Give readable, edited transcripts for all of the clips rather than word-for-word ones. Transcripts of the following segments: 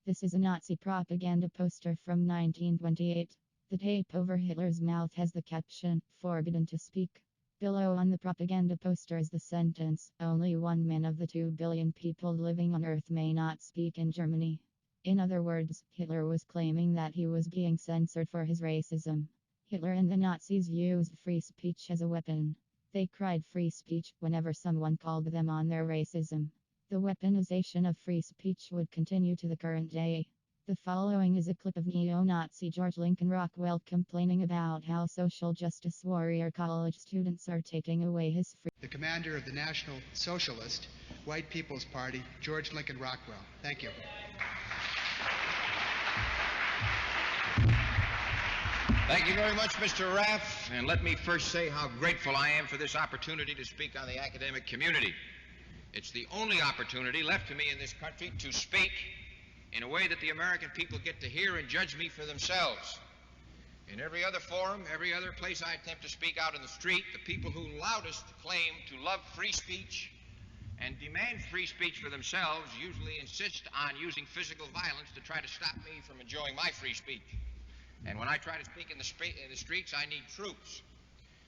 This is a Nazi propaganda poster from 1928. The tape over Hitler's mouth has the caption, "Forbidden to speak." Below on the propaganda poster is the sentence, "Only 1 man of the 2 billion people living on Earth may not speak in Germany." In other words, Hitler was claiming that he was being censored for his racism. Hitler and the Nazis used free speech as a weapon. They cried free speech whenever someone called them on their racism. The weaponization of free speech would continue to the current day. The following is a clip of neo-Nazi George Lincoln Rockwell complaining about how social justice warrior college students are taking away his free. The commander of the National Socialist White People's Party, George Lincoln Rockwell. Thank you. Thank you very much, Mr. Raff, and let me first say how grateful I am for this opportunity to speak on the academic community. It's the only opportunity left to me in this country to speak in a way that the American people get to hear and judge me for themselves. In every other forum, every other place I attempt to speak out in the street, the people who loudest claim to love free speech and demand free speech for themselves usually insist on using physical violence to try to stop me from enjoying my free speech. And when I try to speak in the streets, I need troops.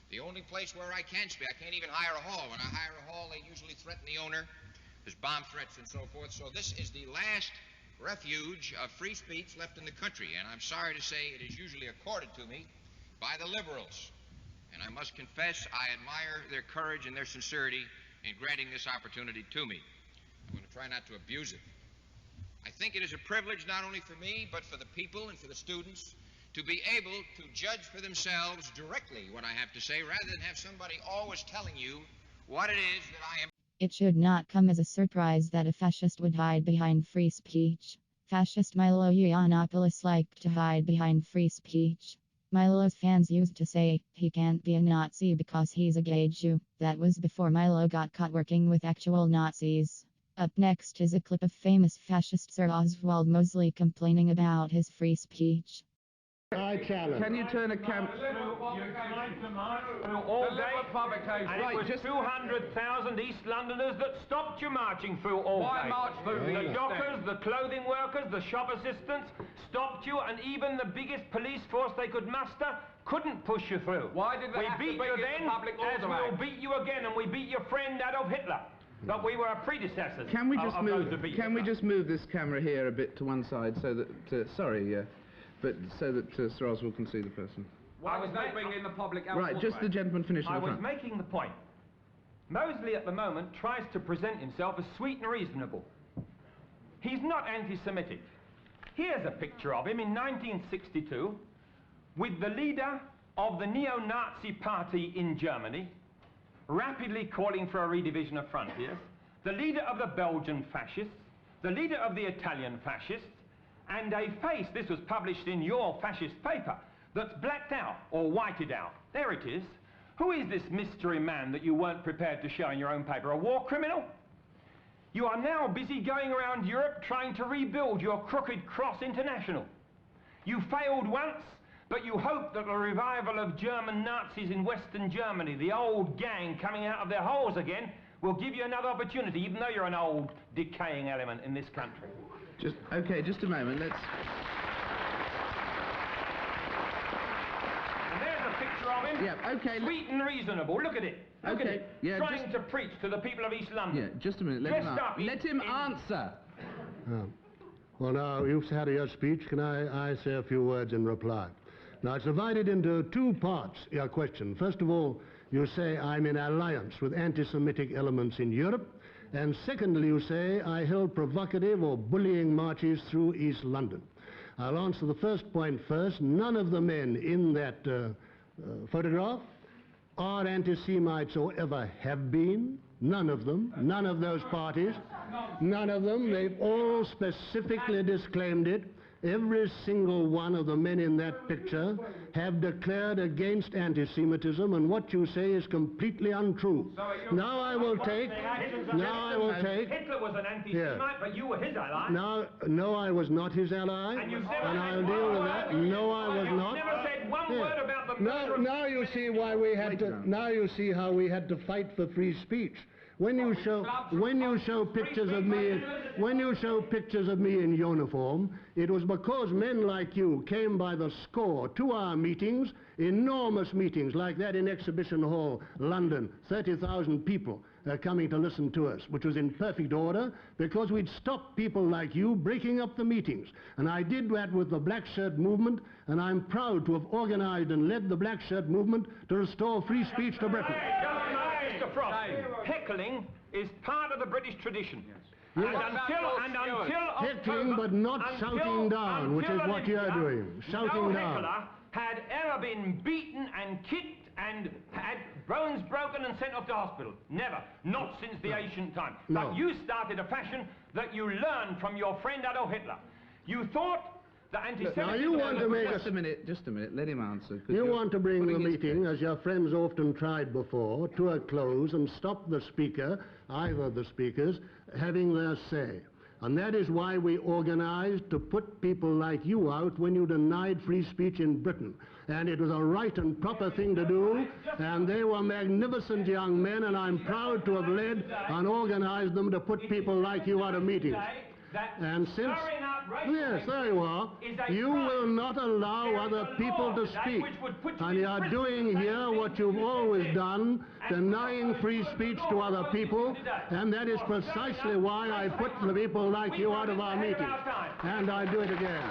The only place where I can speak, I can't even hire a hall. When I hire a hall, they usually threaten the owner. There's bomb threats and so forth. So this is the last refuge of free speech left in the country. And I'm sorry to say it is usually accorded to me by the liberals. And I must confess, I admire their courage and their sincerity in granting this opportunity to me. I'm going to try not to abuse it. I think it is a privilege not only for me, but for the people and for the students to be able to judge for themselves directly what I have to say, rather than have somebody always telling you what it is that I am. It should not come as a surprise that a fascist would hide behind free speech. Fascist Milo Yiannopoulos liked to hide behind free speech. Milo's fans used to say, he can't be a Nazi because he's a gay Jew. That was before Milo got caught working with actual Nazis. Up next is a clip of famous fascist Sir Oswald Mosley complaining about his free speech. I challenge. Can you turn a camera? All day, and it was 200,000 East Londoners that stopped you marching through all day. Why march through? The dockers, the clothing workers, the shop assistants stopped you, and even the biggest police force they could muster couldn't push you through. Why did they have to beat you then, as we'll beat you again, and we beat your friend Adolf Hitler. But we were predecessors. Can we just move? Can we just move this camera here a bit to one side so that? But so that Sir Oswald can see the person. I was bringing the public out. Right, just the gentleman finishing the front. I was making the point. Mosley at the moment tries to present himself as sweet and reasonable. He's not anti-Semitic. Here's a picture of him in 1962 with the leader of the neo-Nazi party in Germany, rapidly calling for a redivision of frontiers, the leader of the Belgian fascists, the leader of the Italian fascists, and a face, this was published in your fascist paper, that's blacked out or whited out. There it is. Who is this mystery man that you weren't prepared to show in your own paper? A war criminal? You are now busy going around Europe trying to rebuild your crooked cross international. You failed once, but you hope that the revival of German Nazis in Western Germany, the old gang coming out of their holes again, will give you another opportunity, even though you're an old, decaying element in this country. Just a moment, let's... And there's a picture of him. Yeah, okay. Sweet and reasonable, look at it. Look at it. Yeah, trying to preach to the people of East London. Yeah, just a minute, let him answer. Well, now, you've had your speech. Can I say a few words in reply? Now, it's divided into two parts, your question. First of all, you say I'm in alliance with anti-Semitic elements in Europe. And secondly, you say I held provocative or bullying marches through East London. I'll answer the first point first. None of the men in that photograph are anti-Semites or ever have been. None of them. None of those parties. None of them. They've all specifically disclaimed it. Every single one of the men in that picture have declared against anti-Semitism, and what you say is completely untrue. Now I will take... Hitler was an anti-Semite, but you were his ally. No, I was not his ally, and I'll deal with that. No, I was not. You never said one word about the... Now you see why we had to... Now you see how we had to fight for free speech. when you show pictures of me in uniform, it was because men like you came by the score to our meetings, enormous meetings like that in Exhibition Hall, London, 30,000 people coming to listen to us, which was in perfect order because we'd stopped people like you breaking up the meetings. And I did that with the Black Shirt movement, and I'm proud to have organized and led the Black Shirt movement to restore free speech to Britain. Mr. Frost, heckling is part of the British tradition. Yes. Until heckling, October, but not shouting down, which is what you're doing. Shouting down. No heckler had ever been beaten and kicked and had bones broken and sent off to hospital. Never. Not since the ancient time. No. But you started a fashion that you learned from your friend Adolf Hitler. You thought that anti-Semitism... Now you want to make... Just a minute, let him answer. You want to bring the meeting, as your friends often tried before, to a close and stop the speaker, either of the speakers, having their say. And that is why we organized to put people like you out when you denied free speech in Britain. And it was a right and proper thing to do, and they were magnificent young men, and I'm proud to have led and organized them to put people like you out of meetings. And since, yes, there you are, you will not allow other people to speak. And you are doing here what you've always done, denying free speech to other people, and that is precisely why I put the people like you out of our meetings. And I do it again.